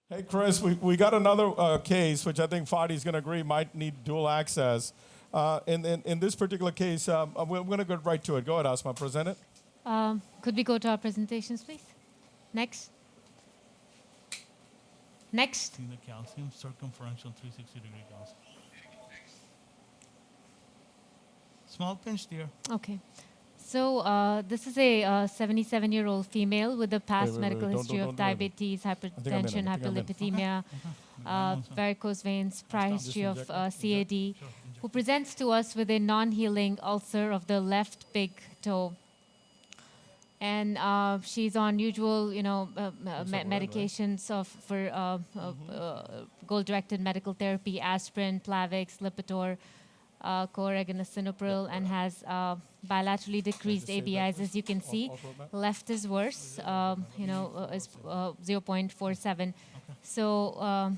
Hey, Chris, we got another case, which I think Fadi's going to agree might need dual access. In this particular case, we're going to go right to it. Go ahead, Asma, present it. Could we go to our presentations, please? Next. Next. See the calcium circumferential 360-degree calcium. Small pinch, dear. Okay. So this is a 77-year-old female with a past wait, medical don't- history don't- of don't do it. diabetes, I think I'm in. hypertension, I think I'm in. hyperlipidemia, varicose veins, prior Just history of inject CAD, Sure, who presents to us with a non-healing ulcer of the left big toe. And she's on usual, medications for goal-directed medical therapy, aspirin, Plavix, Lipitor, Coregonazinopril, and has bilaterally decreased save that, ABIs, please? as you can see. Off roadmap? Left is worse, is 0.47. So I'll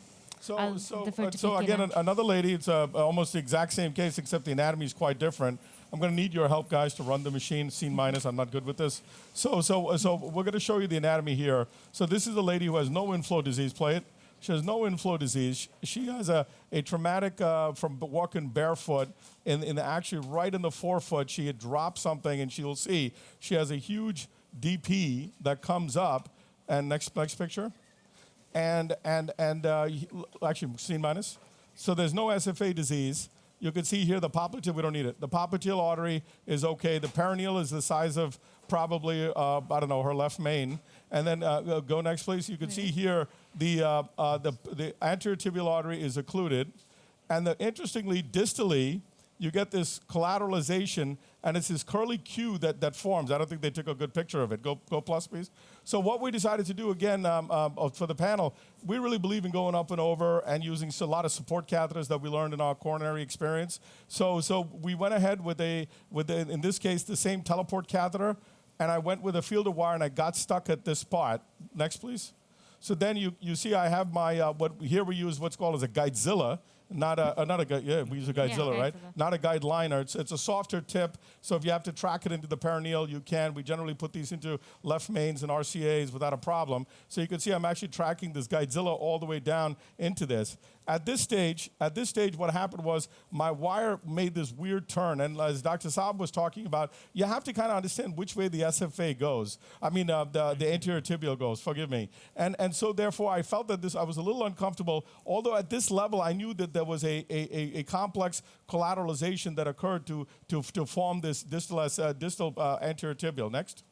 defer to So Kiki again, now. another lady, it's almost the exact same case, except the anatomy is quite different. I'm going to need your help, guys, to run the machine. Scene minus, I'm not good with this. So we're going to show you the anatomy here. So this is a lady who has no inflow disease. Play it. She has no inflow disease. She has a traumatic from walking barefoot actually right in the forefoot. She had dropped something, and she will see she has a huge DP that comes up. And next picture. Actually, scene minus. So there's no SFA disease. You can see here the popliteal, we don't need it. The popliteal artery is okay. The perineal is the size of probably, I don't know, her left main. And then go next, please. You can see here the anterior tibial artery is occluded. And interestingly, distally, you get this collateralization, and it's this curly Q that forms. I don't think they took a good picture of it. Go plus, please. So what we decided to do, again, for the panel, we really believe in going up and over and using a lot of support catheters that we learned in our coronary experience. So we went ahead with in this case, the same teleport catheter, and I went with a fielder wire, and I got stuck at this spot. Next, please. So then you see I have my, here we use what's called as a guidezilla, not a guide, yeah, we use a guidezilla, right? guidezilla. Not a guide liner. It's a softer tip, so if you have to track it into the perineal, you can. We generally put these into left mains and RCAs without a problem. So you can see I'm actually tracking this guidezilla all the way down into this. At this stage, what happened was my wire made this weird turn, and as Dr. Saab was talking about, you have to kind of understand which way the SFA goes. I mean, the anterior tibial goes. Forgive me. And so therefore, I felt that I was a little uncomfortable. Although at this level, I knew that there was a complex collateralization that occurred to form this distal anterior tibial. Next.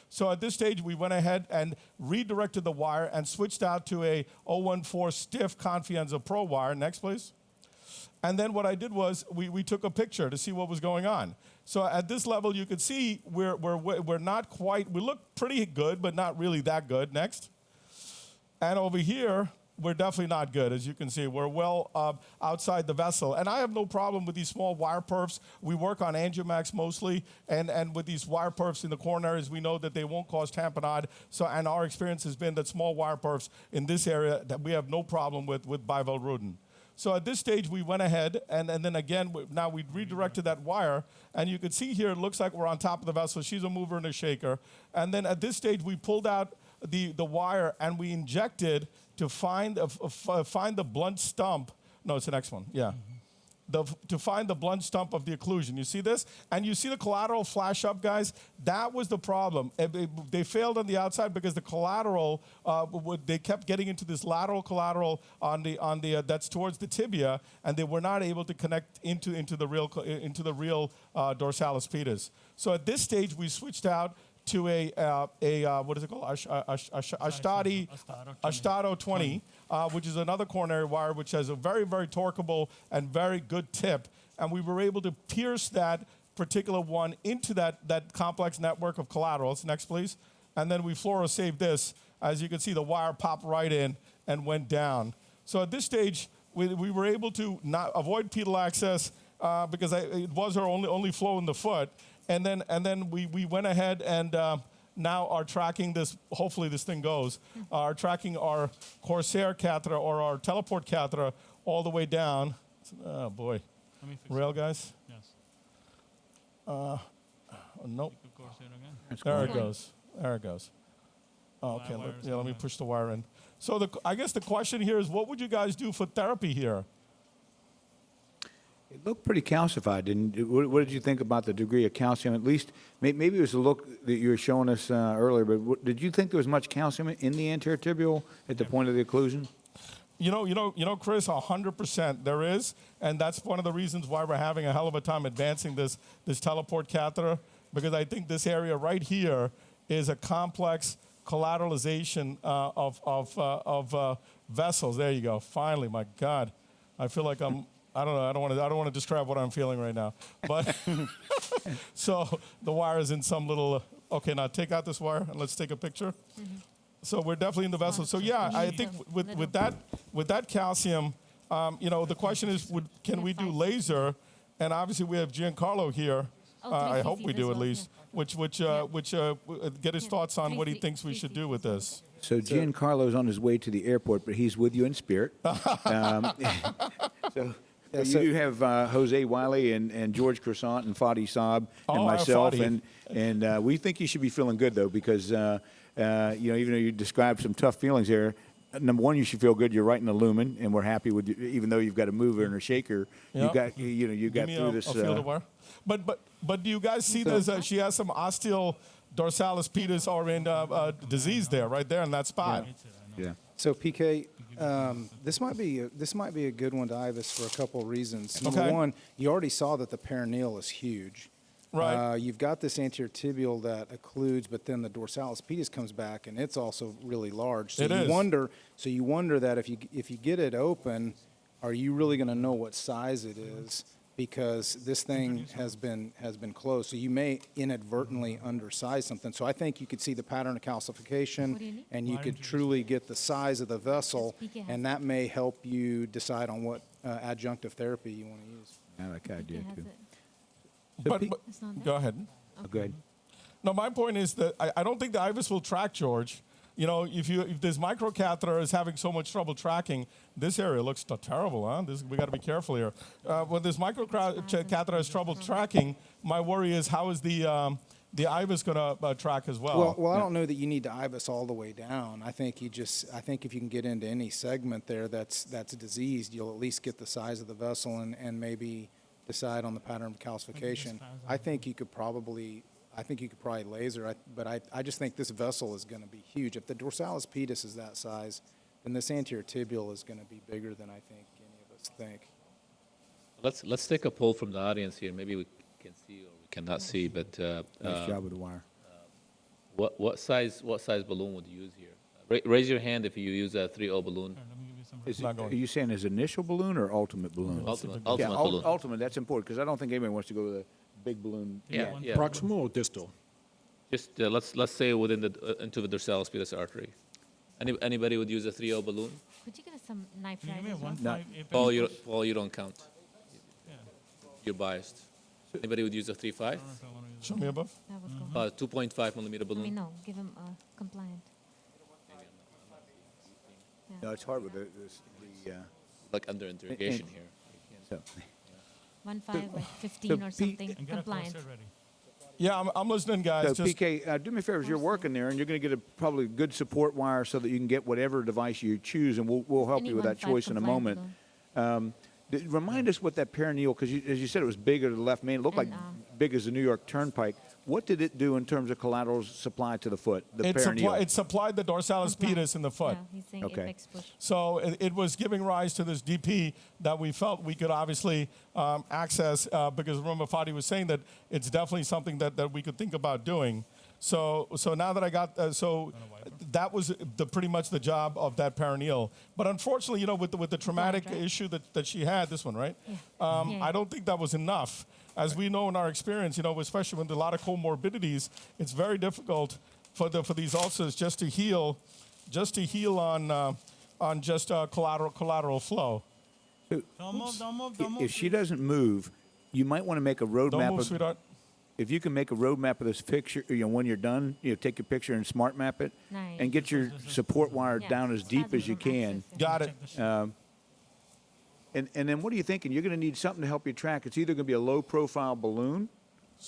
So at this stage, we went ahead and redirected the wire and switched out to a 014 stiff Confianza Pro wire. Next, please. And then what I did was we took a picture to see what was going on. So at this level, you could see we're not quite, we look pretty good, but not really that good. Next. And over here, we're definitely not good. As you can see, we're well outside the vessel. And I have no problem with these small wire perfs. We work on angiomax mostly, and with these wire perfs in the coronaries, we know that they won't cause tamponade. So, and our experience has been that small wire perfs in this area that we have no problem with bivalrudin. So at this stage, we went ahead, and then again, now we redirected that wire, and you can see here, it looks like we're on top of the vessel. She's a mover and a shaker. And then at this stage, we pulled out the wire, and we injected to find the blunt stump. No, it's the next one. Yeah. To find the blunt stump of the occlusion. You see this? And you see the collateral flash up, guys? That was the problem. They failed on the outside because the collateral, they kept getting into this lateral collateral on the that's towards the tibia, and they were not able to connect into the real dorsalis pedis. So at this stage, we switched out to a what is it called? Ashtato 20, which is another coronary wire, which has a very, very torqueable and very good tip. And we were able to pierce that particular one into that complex network of collaterals. Next, please. And then we fluorosaved this. As you can see, the wire popped right in and went down. So at this stage, we were able to not avoid pedal access because it was her only flow in the foot. And then we went ahead and now are tracking this. Hopefully this thing goes. Are tracking our Corsair catheter or our teleport catheter all the way down. Oh boy, Let me fix rail guys. Yes. Nope. You could course it again. There it goes. There it goes. Oh, okay. My wire is Let me going push the wire in. So I guess the question here is, what would you guys do for therapy here? It looked pretty calcified, didn't it? What did you think about the degree of calcium? At least, maybe it was the look that you were showing us earlier, but did you think there was much calcium in the anterior tibial at the point of the occlusion? Chris, 100% there is, and that's one of the reasons why we're having a hell of a time advancing this teleport catheter, because I think this area right here is a complex collateralization of vessels. There you go. Finally, my God, I feel like I don't know. I don't want to describe what I'm feeling right now, but so the wire is in some little. Okay, now take out this wire and let's take a picture. So we're definitely in the vessel. So yeah, I think with that calcium, the question is, can we do laser? And obviously we have Giancarlo here. I hope we do at least. Which get his thoughts on what he thinks we should do with this. So Giancarlo's on his way to the airport, but he's with you in spirit. So you have Jose Wiley and George Croissant and Fadi Saab and myself, Fadi. and we think you should be feeling good though, because even though you described some tough feelings there, number one, you should feel good. You're right in the lumen, and we're happy with you. Even though you've got a mover and a shaker, you got through this. Field of wire. But do you guys see this? She has some osteal dorsalis pedis or disease there, right there in that spot. Yeah. So PK, this might be a good one to IVUS for a couple of reasons. Number one, you already saw that the perineal is huge. Right. You've got this anterior tibial that occludes, but then the dorsalis pedis comes back, and it's also really large. So you wonder that if you get it open, are you really going to know what size it is? Because this thing has been closed, so you may inadvertently undersize something. So I think you could see the pattern of calcification, and you could truly get the size of the vessel, and that may help you decide on what adjunctive therapy you want to use. I like that idea too. But go ahead. Go ahead. No, my point is that I don't think the IVUS will track, George. If this microcatheter is having so much trouble tracking, this area looks terrible, huh? We got to be careful here. When this microcatheter has trouble tracking, my worry is how is the IVUS going to track as well? Well, I don't know that you need to IVUS all the way down. I think if you can get into any segment there that's diseased, you'll at least get the size of the vessel and maybe decide on the pattern of calcification. I think you could probably laser, but I just think this vessel is going to be huge. If the dorsalis pedis is that size, then this anterior tibial is going to be bigger than I think any of us think. Let's take a poll from the audience here. Maybe we can see or we cannot see, but Nice job with the wire. what size balloon would you use here? Raise your hand if you use a 3.0 balloon. Let me give you some. Are you saying his initial balloon or ultimate balloon? Ultimate Yeah, balloon. ultimate. That's important because I don't think anybody wants to go with a big balloon. Yeah, yeah. Proximal or distal? Just let's say within into the dorsalis pedis artery. Anybody would use a 3.0 balloon? Could you give us some knife Can you rise give as me well? 1.5 apex push? Paul, you don't count. Yeah. You're biased. Anybody would use a 3.5? I don't know if I wanna use Show me above. That would go. 2.5 millimeter balloon. No, give him compliant. No, it's hard with the Like under interrogation here. so. 1.5, like 15 or something, And get a compliant. corset ready. Yeah, I'm listening, guys. So PK, do me a favor, as you're working there, and you're going to get probably good support wire so that you can get whatever device you choose, and we'll help Any you with that 1.5 choice in a moment. balloon. Remind us what that perineal, because as you said, it was bigger to the left main. It looked like And, big as the New York Turnpike. What did it do in terms of collateral supply to the foot, the perineal? It supplied the dorsalis pedis in the foot. Yeah, he's saying Okay. apex push. So it was giving rise to this DP that we felt we could obviously access because remember Fadi was saying that it's definitely something that we could think about doing. So now that I got that was pretty much the job of that perineal. But unfortunately, with the traumatic right? issue that she had, this one, right? Yeah. I don't think that was enough. As we know in our experience, especially with a lot of comorbidities, it's very difficult for these ulcers just to heal on just collateral flow. Don't move. If she doesn't move, you might want to make a road Don't map. move, sweetheart. If you can make a road map of this picture, when you're done, take your picture and smart map it, Nice. and get your support wire Yeah, down as deep as you spasms on can. axis. Got it. Check the sheet. And then what are you thinking? You're going to need something to help you track. It's either going to be a low-profile balloon,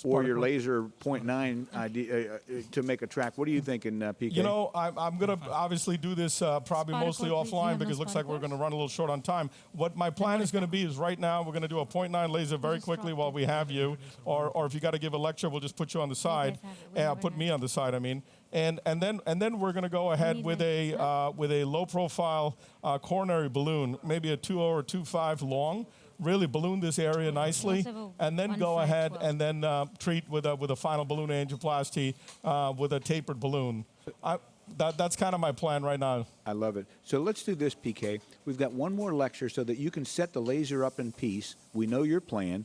or your laser 0.9 idea to make a track. What are you thinking, PK? You know, I'm going to obviously do this probably Spotter mostly cord, please. You offline have no because it looks spotter like we're cord? going to run a little short on time. What my plan is going to be is right now we're going to do a 0.9 laser very Just quickly drop while it. we have you, or if you got to give a lecture, we'll just put you on the side, have it. We never put had me on the side. I mean, and then we're going to go ahead need with a low profile coronary balloon, maybe a 2.0 or 2.5 long. Really balloon this area nicely, also have a and then go 1.5 ahead 12. and then treat with a final balloon angioplasty with a tapered balloon. That's kind of my plan right now. I love it. So let's do this, PK. We've got one more lecture so that you can set the laser up in peace. We know your plan.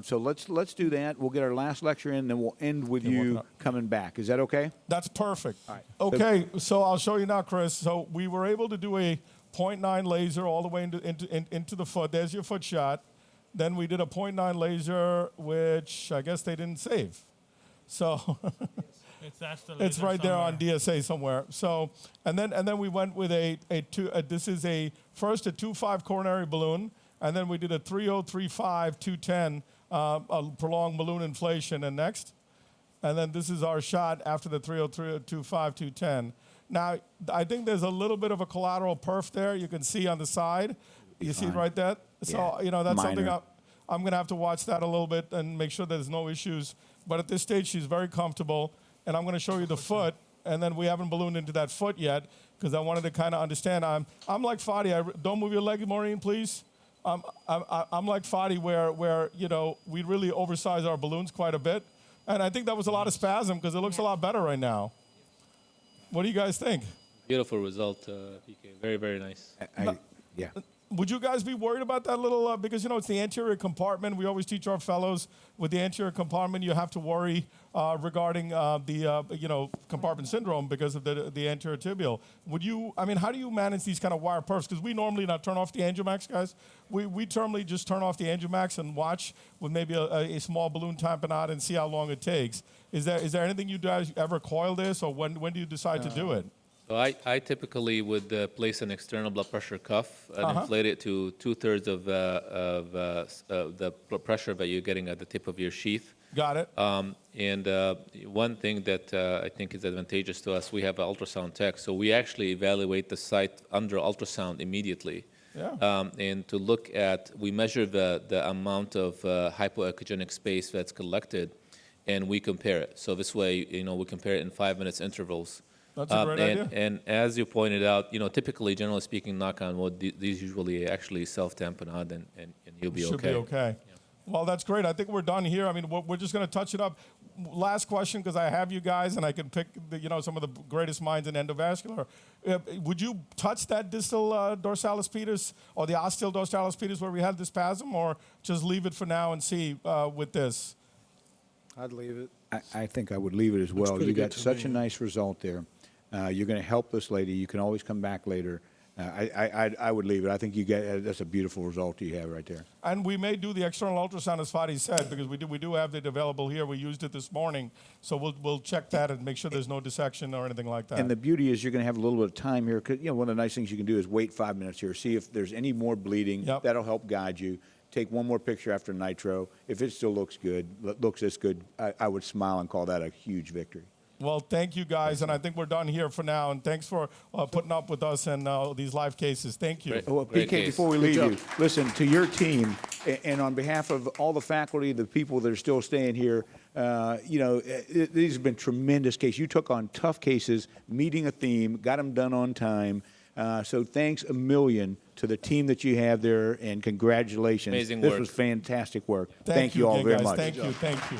So let's do that. We'll get our last lecture in, then we'll end with you coming back. Is that okay? That's perfect. All right. Okay, so I'll show you now, Chris. So we were able to do a 0.9 laser all the way into the foot. There's your foot shot. Then we did a 0.9 laser, which I guess they didn't save. So it's right there on DSA somewhere. So and then we went with this is first a 2.5 coronary balloon, and then we did a 3.0, 3.5, 2.10 a prolonged balloon inflation. And next, and then this is our shot after the 3.0, 2.5, 2.10. Now, I think there's a little bit of a collateral perf there. You can see on the side. You see it right there? So, Yeah. that's Minor. something I'm going to have to watch that a little bit and make sure there's no issues. But at this stage, she's very comfortable. And I'm going to show you the foot. And then we haven't ballooned into that foot yet because I wanted to kind of understand. I'm like Fadi. Don't move your leg, Maureen, please. I'm like Fadi where we really oversize our balloons quite a bit. And I think that was a lot of spasm because it looks a lot better right now. What do you guys think? Beautiful result, PK. Very, very nice. Yeah. Would you guys be worried about that little, because, it's the anterior compartment. We always teach our fellows with the anterior compartment, you have to worry regarding the compartment syndrome because of the anterior tibial. How do you manage these kind of wire perfs? Because we normally not turn off the angiomax, guys. We normally just turn off the angiomax and watch with maybe a small balloon tamponade and see how long it takes. Is there anything you guys ever coil this, or when do you decide to do it? So I typically would place an external blood pressure cuff and inflate it to 2/3 of the blood pressure that you're getting at the tip of your sheath. Got it. And one thing that I think is advantageous to us, we have an ultrasound tech, so we actually evaluate the site under ultrasound immediately. Yeah. And to look at, we measure the amount of hypoechogenic space that's collected, and we compare it. So this way, we compare it in 5 minutes intervals. That's a great idea. And as you pointed out, typically, generally speaking, knock on wood, these usually actually self-tamponade, and you'll be Should okay. be okay. Well, that's great. I think we're done here. I mean, we're just going to touch it up. Last question, because I have you guys, and I can pick some of the greatest minds in endovascular. Would you touch that distal dorsalis pedis or the ostial dorsalis pedis where we had the spasm, or just leave it for now and see with this? I'd leave it. I think I would leave it as well. pretty You good got to such me. a nice result there. You're going to help this lady. You can always come back later. I would leave it. I think that's a beautiful result you have right there. And we may do the external ultrasound, as Fadi said, because we do have it available here. We used it this morning, so we'll check that and make sure there's no dissection or anything like that. And the beauty is you're going to have a little bit of time here. 'Cause, one of the nice things you can do is wait 5 minutes here, see if there's any more bleeding. Yep. That'll help guide you. Take one more picture after nitro. If it still looks good, looks this good, I would smile and call that a huge victory. Well, thank you guys, and I think we're done here for now. And thanks for putting up with us and these live cases. Thank you. Great. Well, Great PK, case. before we leave you, listen, to your team, and on behalf of all the faculty, the people that are still staying here, these have been tremendous cases. You took on tough cases, meeting a theme, got them done on time. So thanks a million to the team that you have there, and congratulations. Amazing This work. was fantastic work. Thank you all again, very guys. much. Thank you.